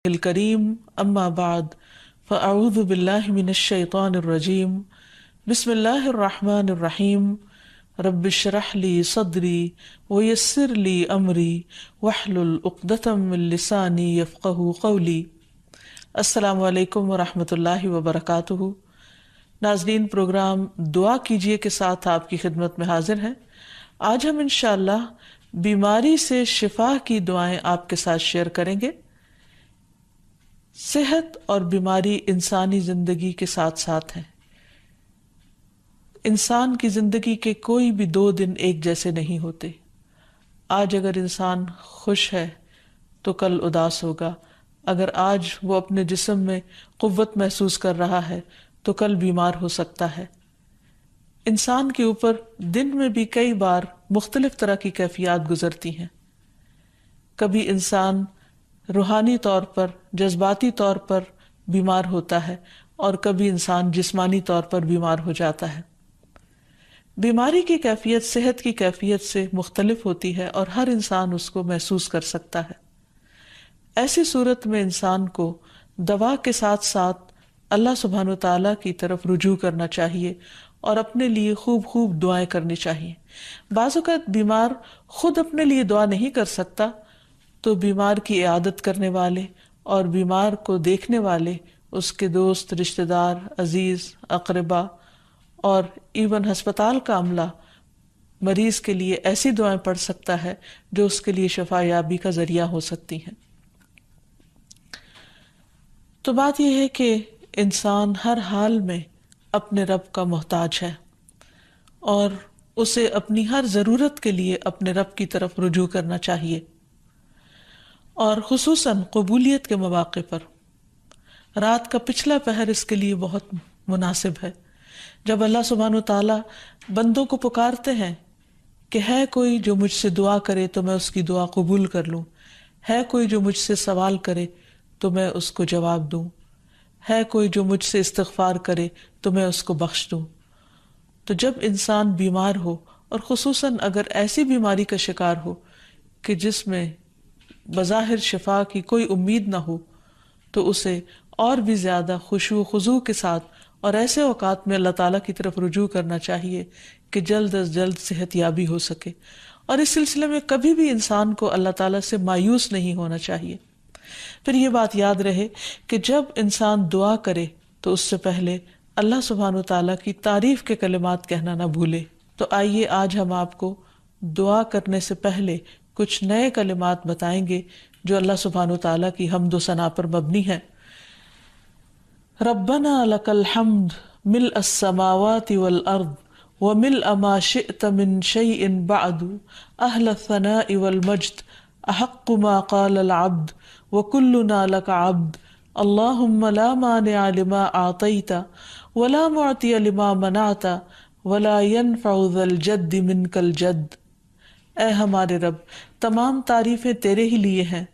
الکریم اما بعد فاعوذ باللہ من الشیطان الرجیم بسم اللہ الرحمن الرحیم رب اشرح لی صدری ویسر لی امری واحلل عقدۃ من لسانی یفقہوا قولی۔ السلام علیکم ورحمۃ اللہ وبرکاتہ۔ ناظرین، پروگرام دعا کیجیے کے ساتھ آپ کی خدمت میں حاضر ہیں۔ آج ہم انشاءاللہ بیماری سے شفا کی دعائیں آپ کے ساتھ شیئر کریں گے۔ صحت اور بیماری انسانی زندگی کے ساتھ ساتھ ہیں۔ انسان کی زندگی کے کوئی بھی 2 دن ایک جیسے نہیں ہوتے۔ آج اگر انسان خوش ہے تو کل اداس ہوگا، اگر آج وہ اپنے جسم میں قوت محسوس کر رہا ہے تو کل بیمار ہو سکتا ہے۔ انسان کے اوپر دن میں بھی کئی بار مختلف طرح کی کیفیات گزرتی ہیں۔ کبھی انسان روحانی طور پر، جذباتی طور پر بیمار ہوتا ہے اور کبھی انسان جسمانی طور پر بیمار ہو جاتا ہے۔ بیماری کی کیفیت صحت کی کیفیت سے مختلف ہوتی ہے اور ہر انسان اس کو محسوس کر سکتا ہے۔ ایسی صورت میں انسان کو دوا کے ساتھ ساتھ اللہ سبحانہ و تعالیٰ کی طرف رجوع کرنا چاہیے اور اپنے لیے خوب خوب دعائیں کرنی چاہیے۔ بعض اوقات بیمار خود اپنے لیے دعا نہیں کر سکتا تو بیمار کی عیادت کرنے والے اور بیمار کو دیکھنے والے، اس کے دوست، رشتہ دار، عزیز، اقربا اور ایون ہسپتال کا عملہ مریض کے لیے ایسی دعائیں پڑھ سکتا ہے جو اس کے لیے شفا یابی کا ذریعہ ہو سکتی ہیں۔ تو بات یہ ہے کہ انسان ہر حال میں اپنے رب کا محتاج ہے اور اسے اپنی ہر ضرورت کے لیے اپنے رب کی طرف رجوع کرنا چاہیے، اور خصوصاً قبولیت کے مواقع پر۔ رات کا پچھلا پہر اس کے لیے بہت مناسب ہے، جب اللہ سبحانہ وتعالیٰ بندوں کو پکارتے ہیں کہ ہے کوئی جو مجھ سے دعا کرے تو میں اس کی دعا قبول کر لوں، ہے کوئی جو مجھ سے سوال کرے تو میں اس کو جواب دوں، ہے کوئی جو مجھ سے استغفار کرے تو میں اس کو بخش دوں۔ تو جب انسان بیمار ہو، اور خصوصاً اگر ایسی بیماری کا شکار ہو کہ جس میں بظاہر شفا کی کوئی امید نہ ہو، تو اسے اور بھی زیادہ خشوع و خضوع کے ساتھ اور ایسے اوقات میں اللہ تعالیٰ کی طرف رجوع کرنا چاہیے کہ جلد از جلد صحت یابی ہو سکے۔ اور اس سلسلے میں کبھی بھی انسان کو اللہ تعالیٰ سے مایوس نہیں ہونا چاہیے۔ پھر یہ بات یاد رہے کہ جب انسان دعا کرے تو اس سے پہلے اللہ سبحانہ وتعالیٰ کی تعریف کے کلمات کہنا نہ بھولے۔ تو آئیے آج ہم آپ کو دعا کرنے سے پہلے کچھ نئے کلمات بتائیں گے جو اللہ سبحانہ وتعالیٰ کی حمد و ثنا پر مبنی ہے۔ ربنا لک الحمد ملء السماوات والارض وملء ما شئت من شیء بعد اہل الثناء والمجد احق ما قال العبد وكلنا لك عبد اللهم لا مانع لما اعطيت ولا معطي لما منعت ولا ينفع ذا الجد منك الجد۔ اے ہمارے رب، تمام تعریفیں تیرے ہی لیے ہیں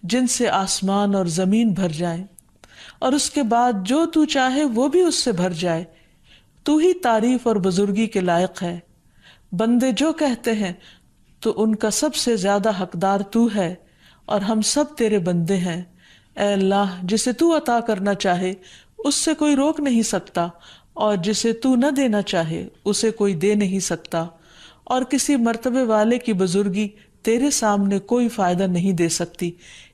جن سے آسمان اور زمین بھر جائیں، اور اس کے بعد جو تو چاہے وہ بھی اس سے بھر جائے۔ تو ہی تعریف اور بزرگی کے لائق ہے۔ بندے جو کہتے ہیں تو ان کا سب سے زیادہ حقدار تو ہے، اور ہم سب تیرے بندے ہیں۔ اے اللہ، جسے تو عطا کرنا چاہے اس سے کوئی روک نہیں سکتا، اور جسے تو نہ دینا چاہے اسے کوئی دے نہیں سکتا، اور کسی مرتبے والے کی بزرگی تیرے سامنے کوئی فائدہ نہیں دے سکتی۔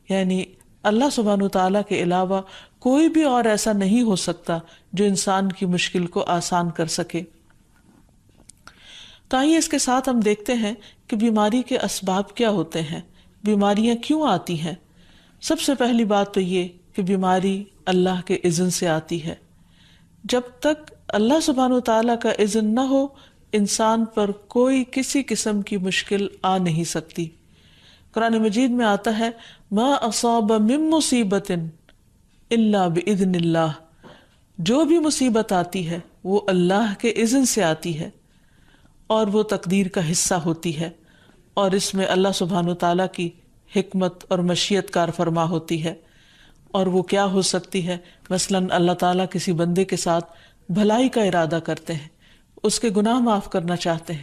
یعنی اللہ سبحانہ وتعالیٰ کے علاوہ کوئی بھی اور ایسا نہیں ہو سکتا جو انسان کی مشکل کو آسان کر سکے۔ تو آئیے اس کے ساتھ ہم دیکھتے ہیں کہ بیماری کے اسباب کیا ہوتے ہیں، بیماریاں کیوں آتی ہیں۔ سب سے پہلی بات تو یہ کہ بیماری اللہ کے اذن سے آتی ہے۔ جب تک اللہ سبحانہ وتعالیٰ کا اذن نہ ہو، انسان پر کوئی کسی قسم کی مشکل آ نہیں سکتی۔ قرآن مجید میں آتا ہے ما اصاب من مصیبت الا باذن اللہ، جو بھی مصیبت آتی ہے وہ اللہ کے اذن سے آتی ہے اور وہ تقدیر کا حصہ ہوتی ہے، اور اس میں اللہ سبحانہ وتعالیٰ کی حکمت اور مشیت کار فرما ہوتی ہے۔ اور وہ کیا ہو سکتی ہے؟ مثلاً اللہ تعالیٰ کسی بندے کے ساتھ بھلائی کا ارادہ کرتے ہیں، اس کے گناہ معاف کرنا چاہتے ہیں،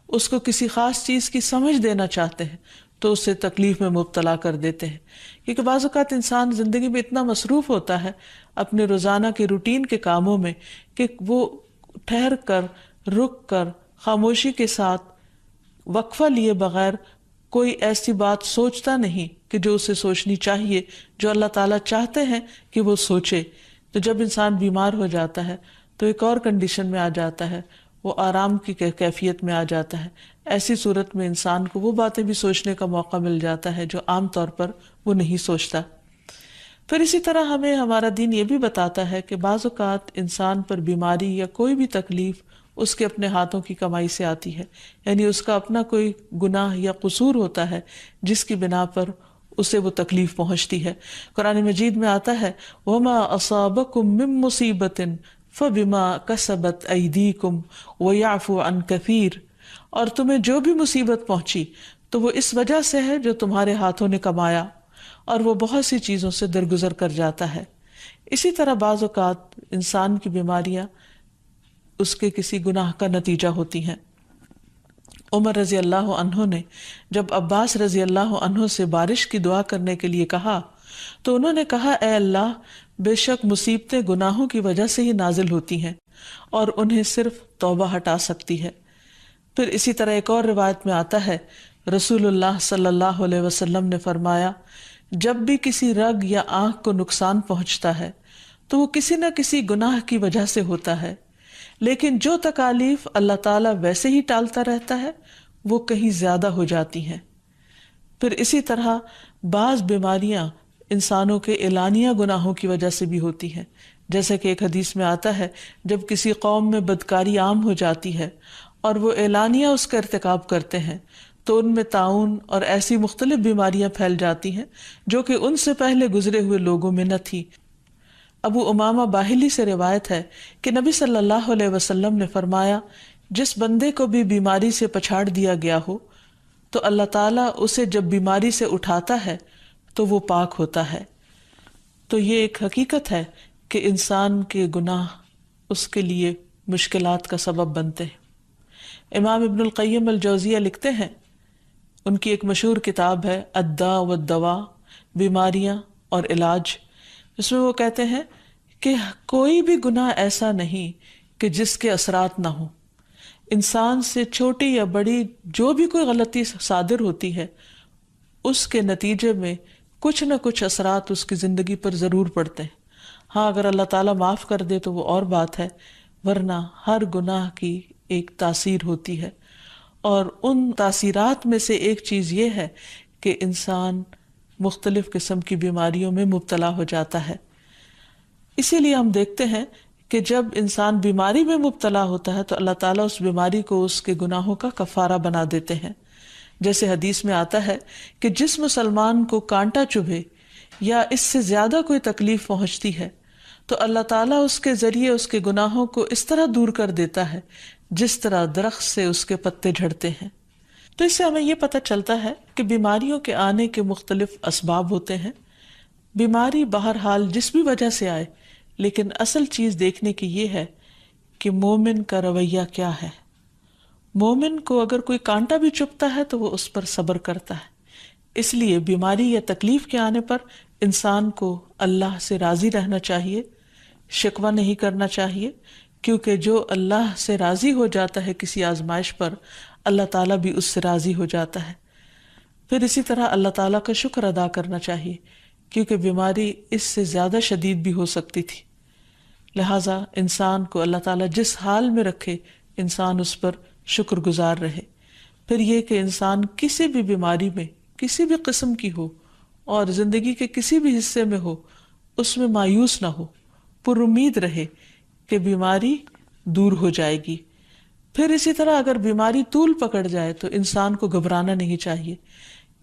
اس کو کسی خاص چیز کی سمجھ دینا چاہتے ہیں، تو اسے تکلیف میں مبتلا کر دیتے ہیں، کیونکہ بعض اوقات انسان زندگی میں اتنا مصروف ہوتا ہے اپنے روزانہ کے روٹین کے کاموں میں کہ وہ ٹھہر کر، رک کر، خاموشی کے ساتھ وقفہ لیے بغیر کوئی ایسی بات سوچتا نہیں کہ جو اسے سوچنی چاہیے، جو اللہ تعالیٰ چاہتے ہیں کہ وہ سوچے۔ تو جب انسان بیمار ہو جاتا ہے تو ایک اور کنڈیشن میں آ جاتا ہے، وہ آرام کی کیفیت میں آ جاتا ہے۔ ایسی صورت میں انسان کو وہ باتیں بھی سوچنے کا موقع مل جاتا ہے جو عام طور پر وہ نہیں سوچتا۔ پھر اسی طرح ہمیں ہمارا دین یہ بھی بتاتا ہے کہ بعض اوقات انسان پر بیماری یا کوئی بھی تکلیف اس کے اپنے ہاتھوں کی کمائی سے آتی ہے، یعنی اس کا اپنا کوئی گناہ یا قصور ہوتا ہے جس کی بنا پر اسے وہ تکلیف پہنچتی ہے۔ قرآن مجید میں آتا ہے وَمَا أَصَابَكُم مِّن مُّصِيبَةٍ فَبِمَا كَسَبَتْ أَيْدِيكُمْ وَيَعْفُو عَن كَثِيرٍ، اور تمہیں جو بھی مصیبت پہنچی تو وہ اس وجہ سے ہے جو تمہارے ہاتھوں نے کمایا، اور وہ بہت سی چیزوں سے درگزر کر جاتا ہے۔ اسی طرح بعض اوقات انسان کی بیماریاں اس کے کسی گناہ کا نتیجہ ہوتی ہیں۔ عمر رضی اللہ عنہ نے جب عباس رضی اللہ عنہ سے بارش کی دعا کرنے کے لیے کہا تو انہوں نے کہا اے اللہ، بے شک مصیبتیں گناہوں کی وجہ سے ہی نازل ہوتی ہیں اور انہیں صرف توبہ ہٹا سکتی ہے۔ پھر اسی طرح ایک اور روایت میں آتا ہے رسول اللہ صلی اللہ علیہ وسلم نے فرمایا جب بھی کسی رگ یا آنکھ کو نقصان پہنچتا ہے تو وہ کسی نہ کسی گناہ کی وجہ سے ہوتا ہے، لیکن جو تکالیف اللہ تعالیٰ ویسے ہی ٹالتا رہتا ہے وہ کہیں زیادہ ہو جاتی ہیں۔ پھر اسی طرح بعض بیماریاں انسانوں کے اعلانیہ گناہوں کی وجہ سے بھی ہوتی ہیں، جیسا کہ ایک حدیث میں آتا ہے جب کسی قوم میں بدکاری عام ہو جاتی ہے اور وہ اعلانیہ اس کا ارتکاب کرتے ہیں تو ان میں طاعون اور ایسی مختلف بیماریاں پھیل جاتی ہیں جو کہ ان سے پہلے گزرے ہوئے لوگوں میں نہ تھی۔ ابو امامہ باہلی سے روایت ہے کہ نبی صلی اللہ علیہ وسلم نے فرمایا جس بندے کو بھی بیماری سے پچھاڑ دیا گیا ہو تو اللہ تعالیٰ اسے جب بیماری سے اٹھاتا ہے تو وہ پاک ہوتا ہے۔ تو یہ ایک حقیقت ہے کہ انسان کے گناہ اس کے لیے مشکلات کا سبب بنتے ہیں۔ امام ابن القیم الجوزیہ لکھتے ہیں، ان کی ایک مشہور کتاب ہے الداء والدواء، بیماریاں اور علاج، اس میں وہ کہتے ہیں کہ کوئی بھی گناہ ایسا نہیں کہ جس کے اثرات نہ ہوں۔ انسان سے چھوٹی یا بڑی جو بھی کوئی غلطی صادر ہوتی ہے اس کے نتیجے میں کچھ نہ کچھ اثرات اس کی زندگی پر ضرور پڑتے ہیں۔ ہاں اگر اللہ تعالیٰ معاف کر دے تو وہ اور بات ہے، ورنہ ہر گناہ کی ایک تاثیر ہوتی ہے، اور ان تاثیرات میں سے ایک چیز یہ ہے کہ انسان مختلف قسم کی بیماریوں میں مبتلا ہو جاتا ہے۔ اسی لیے ہم دیکھتے ہیں کہ جب انسان بیماری میں مبتلا ہوتا ہے تو اللہ تعالیٰ اس بیماری کو اس کے گناہوں کا کفارہ بنا دیتے ہیں۔ جیسے حدیث میں آتا ہے کہ جس مسلمان کو کانٹا چبھے یا اس سے زیادہ کوئی تکلیف پہنچتی ہے تو اللہ تعالیٰ اس کے ذریعے اس کے گناہوں کو اس طرح دور کر دیتا ہے جس طرح درخت سے اس کے پتے جھڑتے ہیں۔ تو اس سے ہمیں یہ پتہ چلتا ہے کہ بیماریوں کے آنے کے مختلف اسباب ہوتے ہیں۔ بیماری بہرحال جس بھی وجہ سے آئے، لیکن اصل چیز دیکھنے کی یہ ہے کہ مومن کا رویہ کیا ہے۔ مومن کو اگر کوئی کانٹا بھی چبھتا ہے تو وہ اس پر صبر کرتا ہے۔ اس لیے بیماری یا تکلیف کے آنے پر انسان کو اللہ سے راضی رہنا چاہیے، شکوہ نہیں کرنا چاہیے، کیونکہ جو اللہ سے راضی ہو جاتا ہے کسی آزمائش پر، اللہ تعالیٰ بھی اس سے راضی ہو جاتا ہے۔ پھر اسی طرح اللہ تعالیٰ کا شکر ادا کرنا چاہیے، کیونکہ بیماری اس سے زیادہ شدید بھی ہو سکتی تھی۔ لہٰذا انسان کو اللہ تعالیٰ جس حال میں رکھے انسان اس پر شکر گزار رہے۔ پھر یہ کہ انسان کسی بھی بیماری میں کسی بھی قسم کی ہو اور زندگی کے کسی بھی حصے میں ہو، اس میں مایوس نہ ہو، پر امید رہے کہ بیماری دور ہو جائے گی۔ پھر اسی طرح اگر بیماری طول پکڑ جائے تو انسان کو گھبرانا نہیں چاہیے،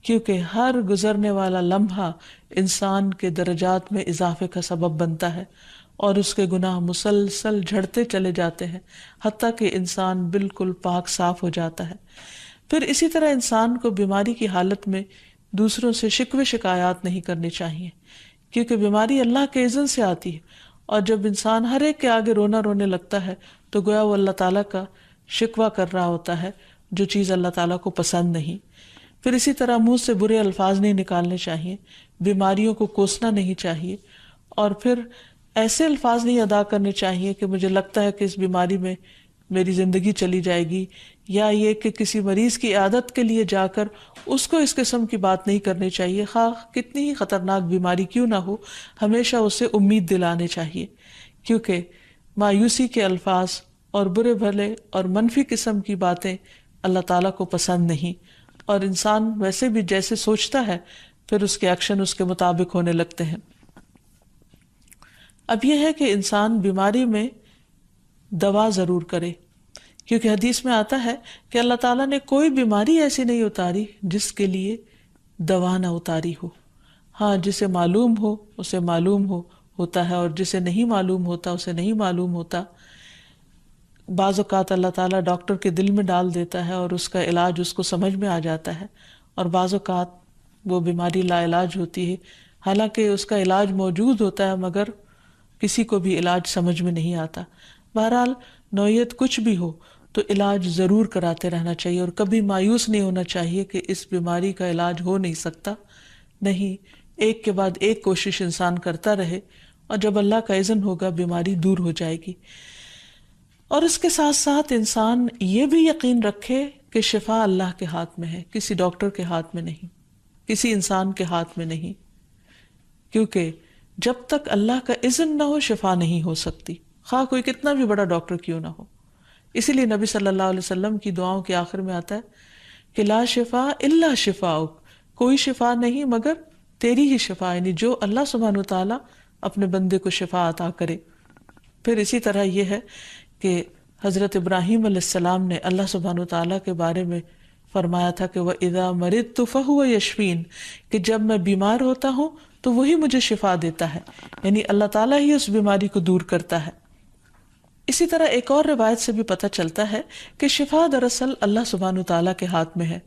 کیونکہ ہر گزرنے والا لمحہ انسان کے درجات میں اضافے کا سبب بنتا ہے اور اس کے گناہ مسلسل جھڑتے چلے جاتے ہیں حتیٰ کہ انسان بالکل پاک صاف ہو جاتا ہے۔ پھر اسی طرح انسان کو بیماری کی حالت میں دوسروں سے شکوے شکایات نہیں کرنی چاہیے، کیونکہ بیماری اللہ کے اذن سے آتی ہے، اور جب انسان ہر ایک کے آگے رونے لگتا ہے تو گویا وہ اللہ تعالیٰ کا شکوہ کر رہا ہوتا ہے، جو چیز اللہ تعالیٰ کو پسند نہیں۔ پھر اسی طرح منہ سے برے الفاظ نہیں نکالنے چاہیے، بیماریوں کو کوسنا نہیں چاہیے، اور پھر ایسے الفاظ نہیں ادا کرنے چاہیے کہ مجھے لگتا ہے کہ اس بیماری میں میری زندگی چلی جائے گی، یا یہ کہ کسی مریض کی عیادت کے لیے جا کر اس کو اس قسم کی بات نہیں کرنی چاہیے، خواہ کتنی ہی خطرناک بیماری کیوں نہ ہو، ہمیشہ اسے امید دلانے چاہیے، کیونکہ مایوسی کے الفاظ اور برے بھلے اور منفی قسم کی باتیں اللہ تعالیٰ کو پسند نہیں، اور انسان ویسے بھی جیسے سوچتا ہے پھر اس کے ایکشن اس کے مطابق ہونے لگتے ہیں۔ اب یہ ہے کہ انسان بیماری میں دوا ضرور کرے، کیونکہ حدیث میں آتا ہے کہ اللہ تعالیٰ نے کوئی بیماری ایسی نہیں اتاری جس کے لیے دوا نہ اتاری ہو۔ ہاں، جسے معلوم ہو اسے معلوم ہوتا ہے، اور جسے نہیں معلوم ہوتا اسے نہیں معلوم ہوتا۔ بعض اوقات اللہ تعالیٰ ڈاکٹر کے دل میں ڈال دیتا ہے اور اس کا علاج اس کو سمجھ میں آ جاتا ہے، اور بعض اوقات وہ بیماری لا علاج ہوتی ہے، حالانکہ اس کا علاج موجود ہوتا ہے مگر کسی کو بھی علاج سمجھ میں نہیں آتا۔ بہرحال نوعیت کچھ بھی ہو تو علاج ضرور کراتے رہنا چاہیے، اور کبھی مایوس نہیں ہونا چاہیے کہ اس بیماری کا علاج ہو نہیں سکتا، نہیں، ایک کے بعد ایک کوشش انسان کرتا رہے، اور جب اللہ کا اذن ہوگا بیماری دور ہو جائے گی۔ اور اس کے ساتھ ساتھ انسان یہ بھی یقین رکھے کہ شفا اللہ کے ہاتھ میں ہے، کسی ڈاکٹر کے ہاتھ میں نہیں، کسی انسان کے ہاتھ میں نہیں، کیونکہ جب تک اللہ کا اذن نہ ہو شفا نہیں ہو سکتی، خواہ کوئی کتنا بھی بڑا ڈاکٹر کیوں نہ ہو۔ اسی لیے نبی صلی اللہ علیہ وسلم کی دعاؤں کے آخر میں آتا ہے کہ لا شفا الا شفاؤک، کوئی شفا نہیں مگر تیری ہی شفا، یعنی جو اللہ سبحانہ وتعالیٰ اپنے بندے کو شفا عطا کرے۔ پھر اسی طرح یہ ہے کہ حضرت ابراہیم علیہ السلام نے اللہ سبحانہ وتعالیٰ کے بارے میں فرمایا تھا کہ وَإِذَا مَرِضْتُ فَهُوَ يَشْفِينِ، کہ جب میں بیمار ہوتا ہوں تو وہی مجھے شفا دیتا ہے، یعنی اللہ تعالیٰ ہی اس بیماری کو دور کرتا ہے۔ اسی طرح ایک اور روایت سے بھی پتہ چلتا ہے کہ شفا دراصل اللہ سبحانہ وتعالیٰ کے ہاتھ میں ہے۔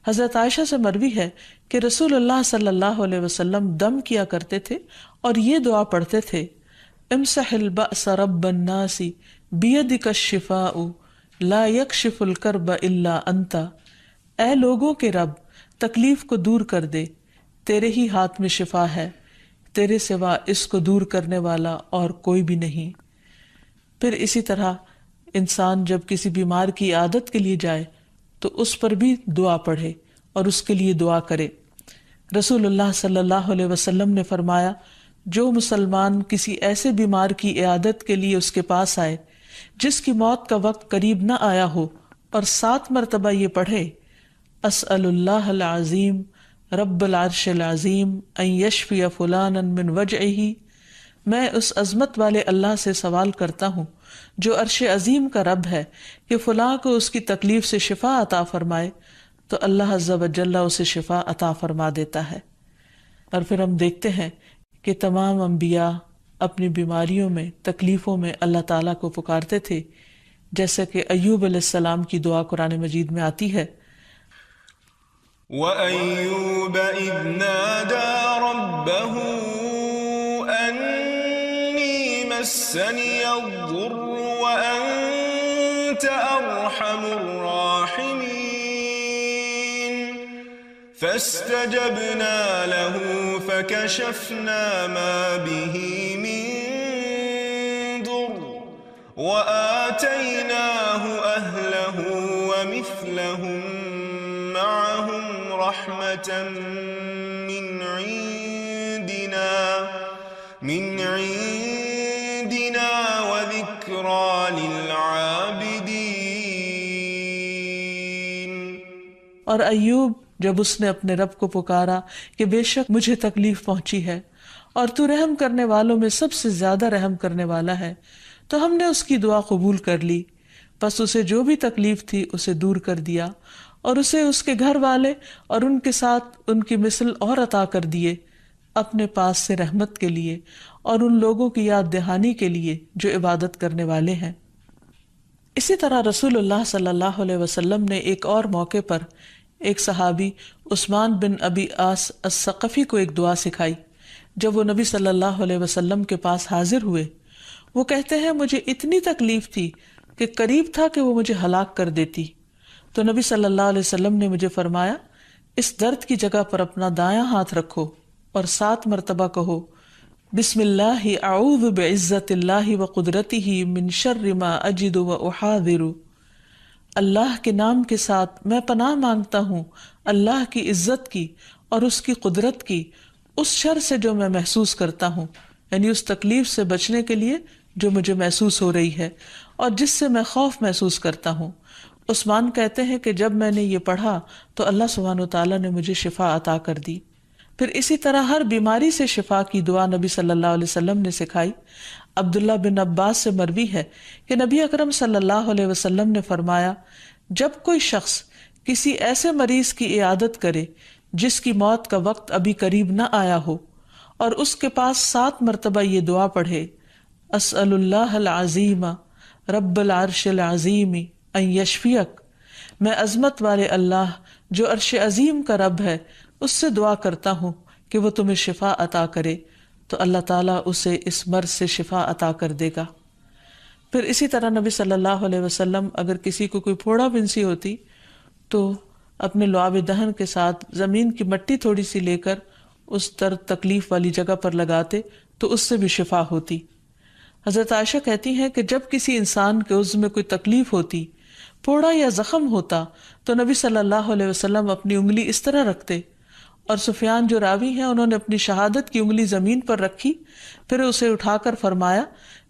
حضرت عائشہ سے مروی ہے کہ رسول اللہ صلی اللہ علیہ وسلم دم کیا کرتے تھے اور یہ دعا پڑھتے تھے، امسح البأس رب الناس بیدک الشفاء لا یکشف الکرب الا انت، اے لوگوں کے رب تکلیف کو دور کر دے، تیرے ہی ہاتھ میں شفا ہے، تیرے سوا اس کو دور کرنے والا اور کوئی بھی نہیں۔ پھر اسی طرح انسان جب کسی بیمار کی عیادت کے لیے جائے تو اس پر بھی دعا پڑھے اور اس کے لیے دعا کرے۔ رسول اللہ صلی اللہ علیہ وسلم نے فرمایا، جو مسلمان کسی ایسے بیمار کی عیادت کے لیے اس کے پاس آئے جس کی موت کا وقت قریب نہ آیا ہو اور 7 مرتبہ یہ پڑھے، اسأل اللہ العظیم رب العرش العظیم ان یشفی فلانا من وجعہ، میں اس عظمت والے اللہ سے سوال کرتا ہوں جو عرش عظیم کا رب ہے کہ فلاں کو اس کی تکلیف سے شفا عطا فرمائے، تو اللہ عز و جل اسے شفا عطا فرما دیتا ہے۔ اور پھر ہم دیکھتے ہیں کہ تمام انبیاء اپنی بیماریوں میں، تکلیفوں میں اللہ تعالیٰ کو پکارتے تھے، جیسا کہ ایوب علیہ السلام کی دعا قرآن مجید میں آتی ہے، وَأَيُّوبَ إِذْ نَادَى رَبَّهُ أَنِّي مَسَّنِيَ الضُّرُّ وَأَنْتَ أَرْحَمُ الرَّاحِمِينَ فَاسْتَجَبْنَا لَهُ فَكَشَفْنَا مَا بِهِ مِنْ ضُرٍّ وَآتَيْنَاهُ أَهْلَهُ وَمِثْلَهُمْ مَعَهُمْ رَحْمَةً مِنْ عِنْدِنَا وَذِكْرَى لِلْعَابِدِينَ۔ اور ایوب جب اس نے اپنے رب کو پکارا کہ بے شک مجھے تکلیف پہنچی ہے اور تو رحم کرنے والوں میں سب سے زیادہ رحم کرنے والا ہے، تو ہم نے اس کی دعا قبول کر لی، پس اسے جو بھی تکلیف تھی اسے دور کر دیا، اور اسے اس کے گھر والے اور ان کے ساتھ ان کی مثل اور عطا کر دیے اپنے پاس سے رحمت کے لیے اور ان لوگوں کی یاد دہانی کے لیے جو عبادت کرنے والے ہیں۔ اسی طرح رسول اللہ صلی اللہ علیہ وسلم نے ایک اور موقع پر ایک صحابی عثمان بن ابی عاص الثقفی کو ایک دعا سکھائی۔ جب وہ نبی صلی اللہ علیہ وسلم کے پاس حاضر ہوئے، وہ کہتے ہیں مجھے اتنی تکلیف تھی کہ قریب تھا کہ وہ مجھے ہلاک کر دیتی، تو نبی صلی اللہ علیہ وسلم نے مجھے فرمایا اس درد کی جگہ پر اپنا دایاں ہاتھ رکھو اور 7 مرتبہ کہو بسم اللہ اعوذ بعزت اللہ وقدرتہ من شر ما اجد واحاذر، اللہ کے نام کے ساتھ میں پناہ مانگتا ہوں اللہ کی عزت کی اور اس کی قدرت کی اس شر سے جو میں محسوس کرتا ہوں، یعنی اس تکلیف سے بچنے کے لیے جو مجھے محسوس ہو رہی ہے اور جس سے میں خوف محسوس کرتا ہوں۔ عثمان کہتے ہیں کہ جب میں نے یہ پڑھا تو اللہ سبحانہ وتعالیٰ نے مجھے شفا عطا کر دی۔ پھر اسی طرح ہر بیماری سے شفا کی دعا نبی صلی اللہ علیہ وسلم نے سکھائی۔ عبداللہ بن عباس سے مروی ہے کہ نبی اکرم صلی اللہ علیہ وسلم نے فرمایا، جب کوئی شخص کسی ایسے مریض کی عیادت کرے جس کی موت کا وقت ابھی قریب نہ آیا ہو اور اس کے پاس 7 مرتبہ یہ دعا پڑھے، اسأل اللہ العظیم رب العرش العظیم ان یشفیک، میں عظمت والے اللہ جو عرش عظیم کا رب ہے اس سے دعا کرتا ہوں کہ وہ تمہیں شفا عطا کرے، تو اللہ تعالیٰ اسے اس مرض سے شفا عطا کر دے گا۔ پھر اسی طرح نبی صلی اللہ علیہ وسلم اگر کسی کو کوئی پھوڑا بنسی ہوتی تو اپنے لعاب دہن کے ساتھ زمین کی مٹی تھوڑی سی لے کر اس درد تکلیف والی جگہ پر لگاتے تو اس سے بھی شفا ہوتی۔ حضرت عائشہ کہتی ہیں کہ جب کسی انسان کے عضو میں کوئی تکلیف ہوتی، پھوڑا یا زخم ہوتا، تو نبی صلی اللہ علیہ وسلم اپنی انگلی اس طرح رکھتے، اور سفیان جو راوی ہیں انہوں نے اپنی شہادت کی انگلی زمین پر رکھی، پھر اسے اٹھا کر فرمایا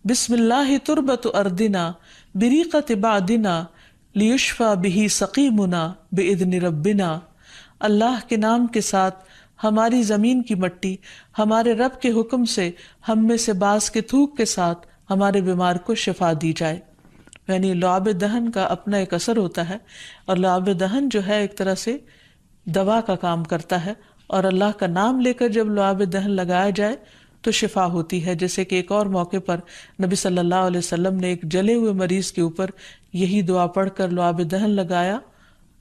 بسم اللہ تربت اردنا بریقت بعدنا لیشفى به سقیمنا باذن ربنا، اللہ کے نام کے ساتھ ہماری زمین کی مٹی ہمارے رب کے حکم سے ہم میں سے بعض کے تھوک کے ساتھ ہمارے بیمار کو شفا دی جائے۔ یعنی لعاب دہن کا اپنا ایک اثر ہوتا ہے، اور لعاب دہن جو ہے ایک طرح سے دوا کا کام کرتا ہے، اور اللہ کا نام لے کر جب لعاب دہن لگایا جائے تو شفا ہوتی ہے۔ جیسے کہ ایک اور موقع پر نبی صلی اللہ علیہ وسلم نے ایک جلے ہوئے مریض کے اوپر یہی دعا پڑھ کر لعاب دہن لگایا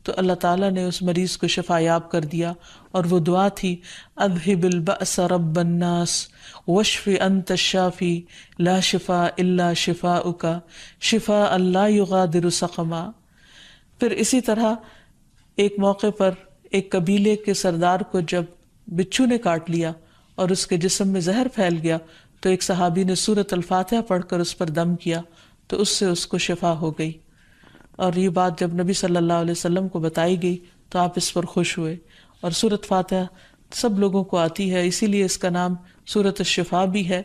تو اللہ تعالیٰ نے اس مریض کو شفا یاب کر دیا، اور وہ دعا تھی اذہب البأس رب الناس واشف انت الشافی لا شفاء الا شفاؤک شفاء لا یغادر سقما۔ پھر اسی طرح ایک موقع پر ایک قبیلے کے سردار کو جب بچھو نے کاٹ لیا اور اس کے جسم میں زہر پھیل گیا تو ایک صحابی نے سورۃ الفاتحہ پڑھ کر اس پر دم کیا تو اس سے اس کو شفا ہو گئی، اور یہ بات جب نبی صلی اللہ علیہ وسلم کو بتائی گئی تو آپ اس پر خوش ہوئے۔ اور سورۃ فاتحہ سب لوگوں کو آتی ہے، اسی لیے اس کا نام سورۃ الشفا بھی ہے،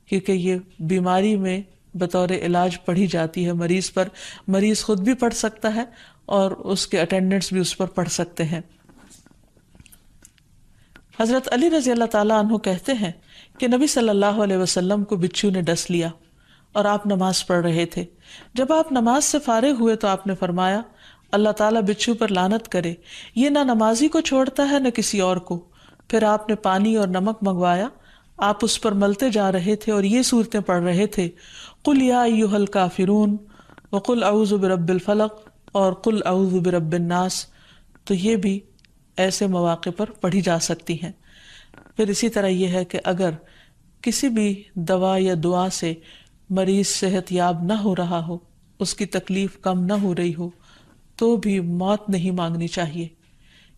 کیونکہ یہ بیماری میں بطور علاج پڑھی جاتی ہے مریض پر، مریض خود بھی پڑھ سکتا ہے اور اس کے اٹینڈنٹس بھی اس پر پڑھ سکتے ہیں۔ حضرت علی رضی اللہ تعالیٰ عنہ کہتے ہیں کہ نبی صلی اللہ علیہ وسلم کو بچھو نے ڈس لیا اور آپ نماز پڑھ رہے تھے۔ جب آپ نماز سے فارغ ہوئے تو آپ نے فرمایا اللہ تعالیٰ بچھو پر لعنت کرے، یہ نہ نمازی کو چھوڑتا ہے نہ کسی اور کو۔ پھر آپ نے پانی اور نمک منگوایا، آپ اس پر ملتے جا رہے تھے اور یہ صورتیں پڑھ رہے تھے قل یا ایھا الکافرون وقل اعوذ برب الفلق اور قل اعوذ برب الناس، تو یہ بھی ایسے مواقع پر پڑھی جا سکتی ہیں۔ پھر اسی طرح یہ ہے کہ اگر کسی بھی دوا یا دعا سے مریض صحت یاب نہ ہو رہا ہو، اس کی تکلیف کم نہ ہو رہی ہو، تو بھی موت نہیں مانگنی چاہیے،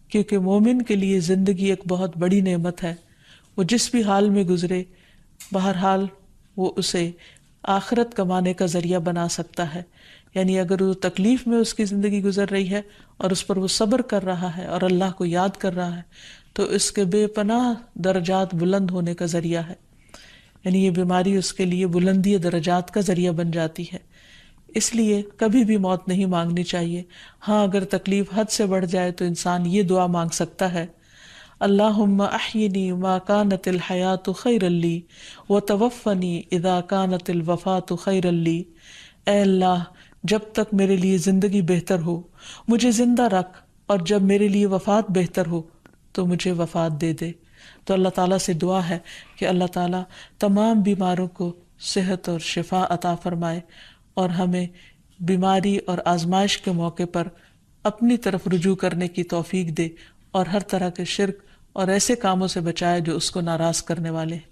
کیونکہ مومن کے لیے زندگی ایک بہت بڑی نعمت ہے۔ وہ جس بھی حال میں گزرے، بہرحال وہ اسے آخرت کمانے کا ذریعہ بنا سکتا ہے۔ یعنی اگر وہ تکلیف میں اس کی زندگی گزر رہی ہے اور اس پر وہ صبر کر رہا ہے اور اللہ کو یاد کر رہا ہے تو اس کے بے پناہ درجات بلند ہونے کا ذریعہ ہے۔ یعنی یہ بیماری اس کے لیے بلندی درجات کا ذریعہ بن جاتی ہے، اس لیے کبھی بھی موت نہیں مانگنی چاہیے۔ ہاں اگر تکلیف حد سے بڑھ جائے تو انسان یہ دعا مانگ سکتا ہے اللہم احینی ما کانت الحیات خیرا لی وتوفنی اذا کانت الوفات خیرا لی، اے اللہ جب تک میرے لیے زندگی بہتر ہو مجھے زندہ رکھ، اور جب میرے لیے وفات بہتر ہو تو مجھے وفات دے دے۔ تو اللہ تعالیٰ سے دعا ہے کہ اللہ تعالیٰ تمام بیماروں کو صحت اور شفا عطا فرمائے، اور ہمیں بیماری اور آزمائش کے موقع پر اپنی طرف رجوع کرنے کی توفیق دے، اور ہر طرح کے شرک اور ایسے کاموں سے بچائے جو اس کو ناراض کرنے والے ہیں۔